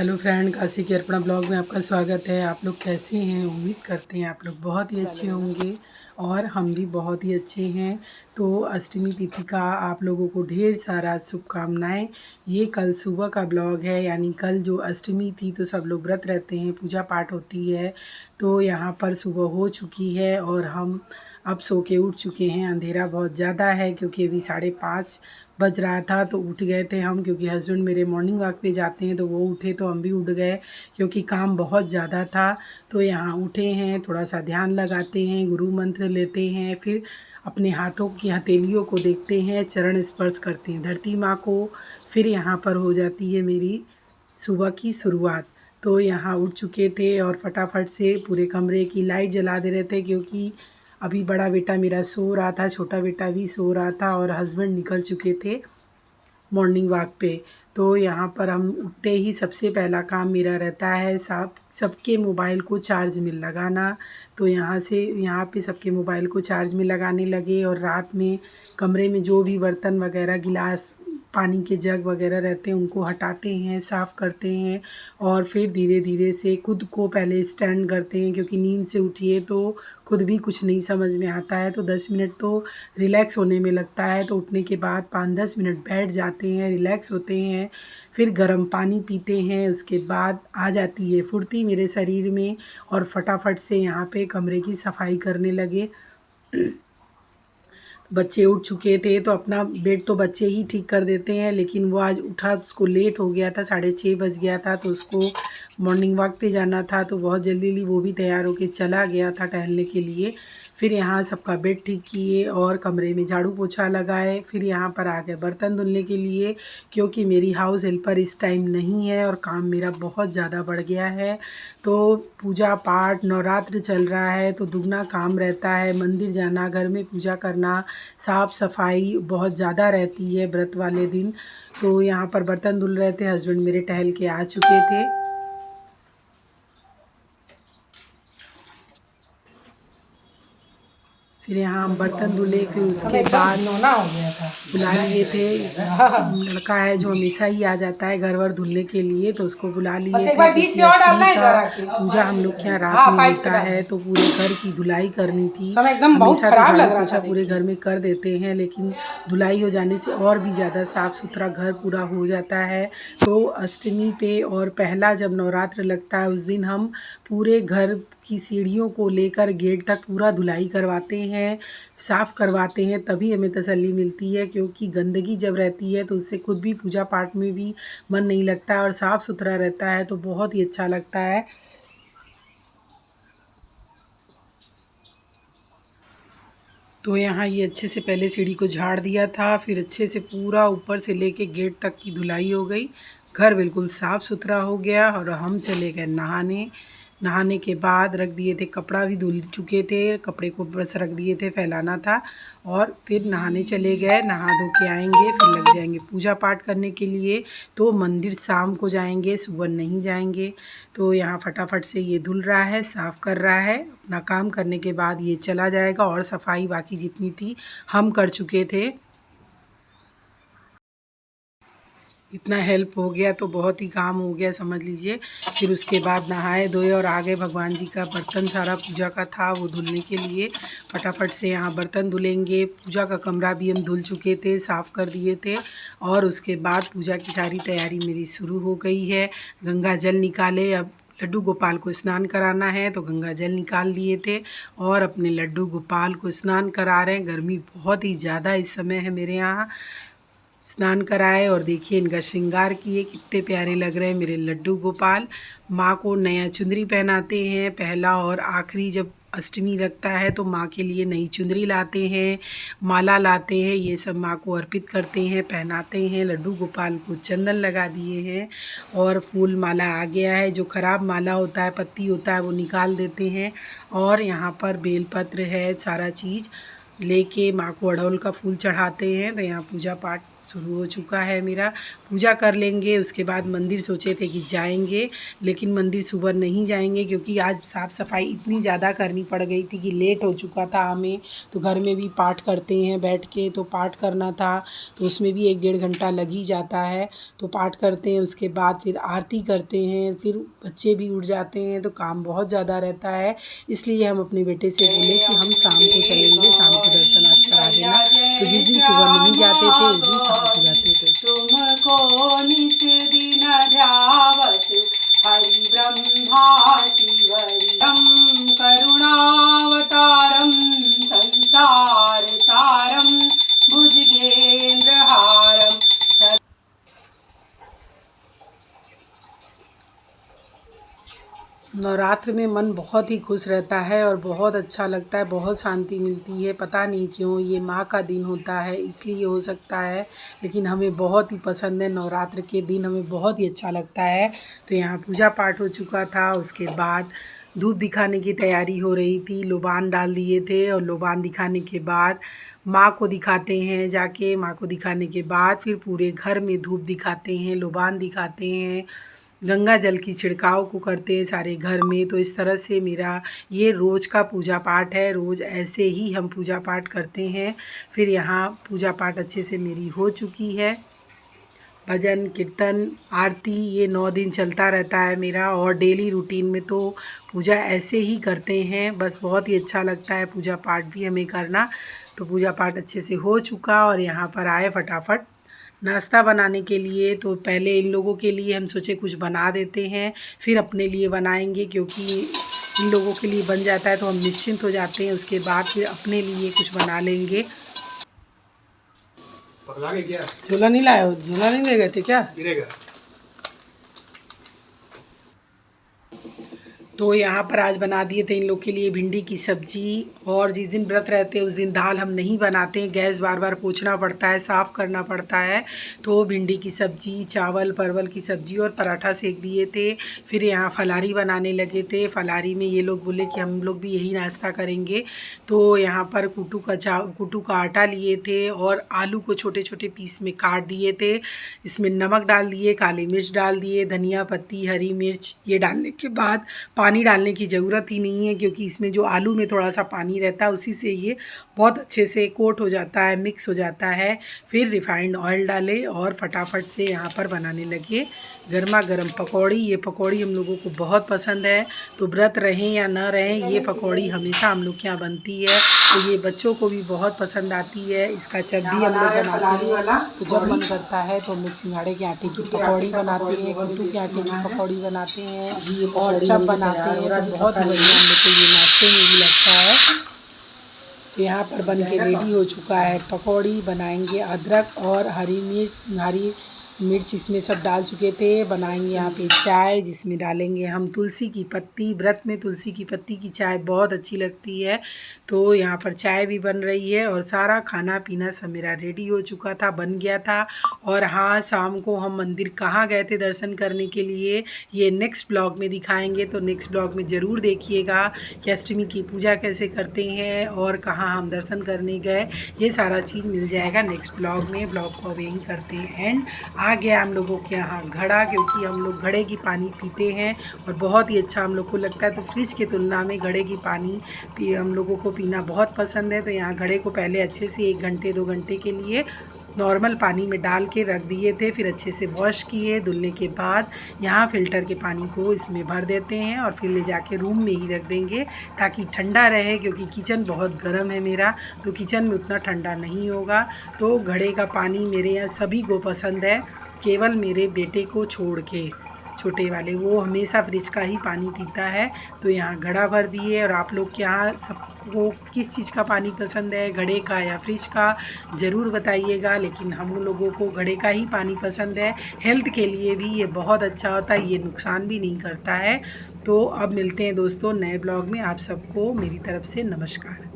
Hello friend, Kashi की Arpana blog में आपका स्वागत है। आप लोग कैसे हैं? उम्मीद करते हैं आप लोग बहुत ही अच्छे होंगे और हम भी बहुत ही अच्छे हैं। तो अष्टमी तिथि का आप लोगों को ढेर सारा शुभकामनाएं। ये कल सुबह का ब्लॉग है, यानी कल जो अष्टमी थी तो सब लोग व्रत रहते हैं, पूजा पाठ होती है। तो यहाँ पर सुबह हो चुकी है और हम अब सो के उठ चुके हैं। अंधेरा बहुत ज़्यादा है क्योंकि अभी 5:30 बज रहा था, तो उठ गए थे हम, क्योंकि हस्बैंड मेरे मॉर्निंग वॉक पे जाते हैं तो वो उठे तो हम भी उठ गए क्योंकि काम बहुत ज़्यादा था। तो यहाँ उठे हैं, थोड़ा सा ध्यान लगाते हैं, गुरु मंत्र लेते हैं, फिर अपने हाथों की हथेलियों को देखते हैं, चरण स्पर्श करते हैं धरती माँ को। फिर यहाँ पर हो जाती है मेरी सुबह की शुरुआत। तो यहाँ उठ चुके थे और फटाफट से पूरे कमरे की लाइट जला दे रहे थे, क्योंकि अभी बड़ा बेटा मेरा सो रहा था, छोटा बेटा भी सो रहा था और हस्बैंड निकल चुके थे मॉर्निंग वॉक पे। तो यहाँ पर हम उठते ही सबसे पहला काम मेरा रहता है सबके मोबाइल को चार्ज में लगाना। तो यहाँ पे सबके मोबाइल को चार्ज में लगाने लगे और रात में कमरे में जो भी बर्तन वगैरह, गिलास, पानी के जग वगैरह रहते हैं उनको हटाते हैं, साफ़ करते हैं और फिर धीरे धीरे से खुद को पहले स्टैंड करते हैं, क्योंकि नींद से उठिए तो खुद भी कुछ नहीं समझ में आता है। तो 10 मिनट तो रिलैक्स होने में लगता है। तो उठने के बाद 5-10 मिनट बैठ जाते हैं, रिलैक्स होते हैं, फिर गर्म पानी पीते हैं। उसके बाद आ जाती है फुर्ती मेरे शरीर में और फटाफट से यहाँ पे कमरे की सफाई करने लगे। बच्चे उठ चुके थे तो अपना बेड तो बच्चे ही ठीक कर देते हैं, लेकिन वो आज उठा, उसको लेट हो गया था, 6:30 बज गया था, तो उसको मॉर्निंग वॉक पे जाना था। तो बहुत जल्दी वो भी तैयार होके चला गया था टहलने के लिए। फिर यहाँ सबका बेड ठीक किए और कमरे में झाड़ू पोछा लगाए। फिर यहाँ पर आ गए बर्तन धुलने के लिए, क्योंकि मेरी हाउस हेल्पर इस टाइम नहीं है और काम मेरा बहुत ज़्यादा बढ़ गया है। तो पूजा पाठ, नवरात्र चल रहा है तो दुगना काम रहता है। मंदिर जाना, घर में पूजा करना, साफ़ सफाई बहुत ज़्यादा रहती है व्रत वाले दिन। तो यहाँ पर बर्तन धुल रहे थे, हस्बैंड मेरे टहल के आ चुके थे। फिर यहाँ हम बर्तन धुले, फिर उसके बाद बुला लिए थे। लड़का है जो हमेशा ही आ जाता है घर वर धुलने के लिए, तो उसको बुला लिए थे, क्योंकि अष्टमी का पूजा हम लोग के यहाँ रात में होता है। तो पूरे घर की धुलाई करनी थी। हमेशा तो झाड़ू पोछा पूरे घर में कर देते हैं, लेकिन धुलाई हो जाने से और भी ज़्यादा साफ़ सुथरा घर पूरा हो जाता है। तो अष्टमी पे और पहला जब नवरात्र लगता है उस दिन हम पूरे घर की सीढ़ियों को लेकर गेट तक पूरा धुलाई करवाते हैं, साफ़ करवाते हैं, तभी हमें तसल्ली मिलती है। क्योंकि गंदगी जब रहती है तो उससे खुद भी पूजा पाठ में भी मन नहीं लगता है, और साफ़ सुथरा रहता है तो बहुत ही अच्छा लगता है। तो यहाँ ये अच्छे से पहले सीढ़ी को झाड़ दिया था, फिर अच्छे से पूरा ऊपर से लेके गेट तक की धुलाई हो गई। घर बिल्कुल साफ़ सुथरा हो गया और हम चले गए नहाने। नहाने के बाद रख दिए थे, कपड़ा भी धुल चुके थे, कपड़े को बस रख दिए थे, फैलाना था। और फिर नहाने चले गए, नहा धो के आएंगे, फिर लग जाएंगे पूजा पाठ करने के लिए। तो मंदिर शाम को जाएंगे, सुबह नहीं जाएंगे। तो यहाँ फटाफट से ये धुल रहा है, साफ़ कर रहा है। अपना काम करने के बाद ये चला जाएगा और सफाई बाकी जितनी थी हम कर चुके थे। इतना हेल्प हो गया तो बहुत ही काम हो गया समझ लीजिए। फिर उसके बाद नहाए धोए और आ गए, भगवान जी का बर्तन सारा पूजा का था वो धुलने के लिए। फटाफट से यहाँ बर्तन धुलेंगे। पूजा का कमरा भी हम धुल चुके थे, साफ़ कर दिए थे। और उसके बाद पूजा की सारी तैयारी मेरी शुरू हो गई है। गंगा जल निकाले, अब लड्डू गोपाल को स्नान कराना है तो गंगा जल निकाल दिए थे और अपने लड्डू गोपाल को स्नान करा रहे हैं। गर्मी बहुत ही ज़्यादा इस समय है मेरे यहाँ। स्नान कराए और देखिए इनका श्रृंगार किए, कितने प्यारे लग रहे हैं मेरे लड्डू गोपाल। माँ को नया चुंदरी पहनाते हैं। पहला और आखिरी जब अष्टमी लगता है तो माँ के लिए नई चुंदरी लाते हैं, माला लाते हैं, ये सब माँ को अर्पित करते हैं, पहनाते हैं। लड्डू गोपाल को चंदन लगा दिए हैं और फूल माला आ गया है। जो ख़राब माला होता है, पत्ती होता है, वो निकाल देते हैं। और यहाँ पर बेलपत्र है, सारा चीज़ लेके माँ को अड़हुल का फूल चढ़ाते हैं। तो यहाँ पूजा पाठ शुरू हो चुका है मेरा। पूजा कर लेंगे, उसके बाद मंदिर सोचे थे कि जाएंगे, लेकिन मंदिर सुबह नहीं जाएंगे क्योंकि आज साफ़ सफाई इतनी ज़्यादा करनी पड़ गई थी कि लेट हो चुका था हमें। तो घर में भी पाठ करते हैं बैठ के, तो पाठ करना था, तो उसमें भी 1-1.5 घंटा लग ही जाता है। तो पाठ करते हैं, उसके बाद फिर आरती करते हैं, फिर बच्चे भी उठ जाते हैं, तो काम बहुत ज़्यादा रहता है। इसलिए हम अपने बेटे से बोले कि हम शाम को चलेंगे, शाम को दर्शन आज करा देना। तो जिस दिन सुबह नहीं जाते थे उस दिन शाम को जाते थे। तुमको नित दिन ध्यावत हरि ब्रह्मा शिवरियं करुणावतारं संसार सारं भुजगेन्द्रहारं। नवरात्र में मन बहुत ही खुश रहता है और बहुत अच्छा लगता है, बहुत शांति मिलती है। पता नहीं क्यों, ये माँ का दिन होता है इसलिए हो सकता है, लेकिन हमें बहुत ही पसंद है। नवरात्र के दिन हमें बहुत ही अच्छा लगता है। तो यहाँ पूजा पाठ हो चुका था, उसके बाद धूप दिखाने की तैयारी हो रही थी। लोबान डाल दिए थे और लोबान दिखाने के बाद माँ को दिखाते हैं जाके। माँ को दिखाने के बाद फिर पूरे घर में धूप दिखाते हैं, लोबान दिखाते हैं, गंगा जल की छिड़काव को करते हैं सारे घर में। तो इस तरह से मेरा ये रोज़ का पूजा पाठ है। रोज़ ऐसे ही हम पूजा पाठ करते हैं। फिर यहाँ पूजा पाठ अच्छे से मेरी हो चुकी है। भजन कीर्तन आरती ये 9 दिन चलता रहता है मेरा। और डेली रूटीन में तो पूजा ऐसे ही करते हैं, बस बहुत ही अच्छा लगता है पूजा पाठ भी हमें करना। तो पूजा पाठ अच्छे से हो चुका और यहाँ पर आए फटाफट नाश्ता बनाने के लिए। तो पहले इन लोगों के लिए हम सोचे कुछ बना देते हैं, फिर अपने लिए बनाएंगे, क्योंकि इन लोगों के लिए बन जाता है तो हम निश्चिंत हो जाते हैं। उसके बाद फिर अपने लिए कुछ बना लेंगे। क्या झोला नहीं लाए हो? झोला नहीं ले गए थे क्या? गिरेगा। तो यहाँ पर आज बना दिए थे इन लोग के लिए भिंडी की सब्ज़ी। और जिस दिन व्रत रहते हैं उस दिन दाल हम नहीं बनाते हैं, गैस बार बार पोंछना पड़ता है, साफ़ करना पड़ता है। तो भिंडी की सब्ज़ी, चावल, परवल की सब्ज़ी और पराठा सेक दिए थे। फिर यहाँ फलारी बनाने लगे थे। फलारी में ये लोग बोले कि हम लोग भी यही नाश्ता करेंगे। तो यहाँ पर कुट्टू का आटा लिए थे और आलू को छोटे छोटे पीस में काट दिए थे। इसमें नमक डाल दिए, काली मिर्च डाल दिए, धनिया पत्ती, हरी मिर्च। ये डालने के बाद पानी डालने की ज़रूरत ही नहीं है, क्योंकि इसमें जो आलू में थोड़ा सा पानी रहता है उसी से ये बहुत अच्छे से कोट हो जाता है, मिक्स हो जाता है। फिर रिफाइंड ऑयल डाले और फटाफट से यहाँ पर बनाने लगे गर्मा गर्म पकौड़ी। ये पकौड़ी हम लोगों को बहुत पसंद है। तो व्रत रहें या ना रहें, ये पकौड़ी हमेशा हम लोग के यहाँ बनती है। तो ये बच्चों को भी बहुत पसंद आती है। इसका चप भी हम लोग बनाते हैं। तो जब मन करता है तो हम लोग सिंघाड़े के आटे की पकौड़ी बनाते हैं, कुट्टू के आटे की पकौड़ी बनाते हैं और चप बनाते हैं। तो बहुत ही बढ़िया हम लोग को ये नाश्ते में भी लगता है। तो यहाँ पर बन के रेडी हो चुका है पकौड़ी। बनाएंगे अदरक और हरी मिर्च इसमें सब डाल चुके थे। बनाएंगे यहाँ पे चाय, जिसमें डालेंगे हम तुलसी की पत्ती। व्रत में तुलसी की पत्ती की चाय बहुत अच्छी लगती है। तो यहाँ पर चाय भी बन रही है और सारा खाना पीना सब मेरा रेडी हो चुका था, बन गया था। और हाँ, शाम को हम मंदिर कहाँ गए थे दर्शन करने के लिए, ये नेक्स्ट ब्लॉग में दिखाएंगे। तो नेक्स्ट ब्लॉग में ज़रूर देखिएगा कि अष्टमी की पूजा कैसे करते हैं और कहाँ हम दर्शन करने गए। ये सारा चीज़ मिल जाएगा नेक्स्ट ब्लॉग में। ब्लॉग को अब यहीं करते हैं एंड। आ गया हम लोगों के यहाँ घड़ा, क्योंकि हम लोग घड़े की पानी पीते हैं और बहुत ही अच्छा हम लोग को लगता है। तो फ्रिज की तुलना में घड़े की पानी हम लोगों को पीना बहुत पसंद है। तो यहाँ घड़े को पहले अच्छे से 1 घंटे 2 घंटे के लिए नॉर्मल पानी में डाल के रख दिए थे। फिर अच्छे से वॉश किए, धुलने के बाद यहाँ फ़िल्टर के पानी को इसमें भर देते हैं और फिर ले जाके रूम में ही रख देंगे ताकि ठंडा रहे, क्योंकि किचन बहुत गर्म है मेरा, तो किचन में उतना ठंडा नहीं होगा। तो घड़े का पानी मेरे यहाँ सभी को पसंद है, केवल मेरे बेटे को छोड़ के, छोटे वाले, वो हमेशा फ्रिज का ही पानी पीता है। तो यहाँ घड़ा भर दिए। और आप लोग के यहाँ सबको किस चीज़ का पानी पसंद है, घड़े का या फ्रिज का, ज़रूर बताइएगा। लेकिन हम लोगों को घड़े का ही पानी पसंद है। हेल्थ के लिए भी ये बहुत अच्छा होता है, ये नुकसान भी नहीं करता है। तो अब मिलते हैं दोस्तों नए ब्लॉग में। आप सबको मेरी तरफ से नमस्कार।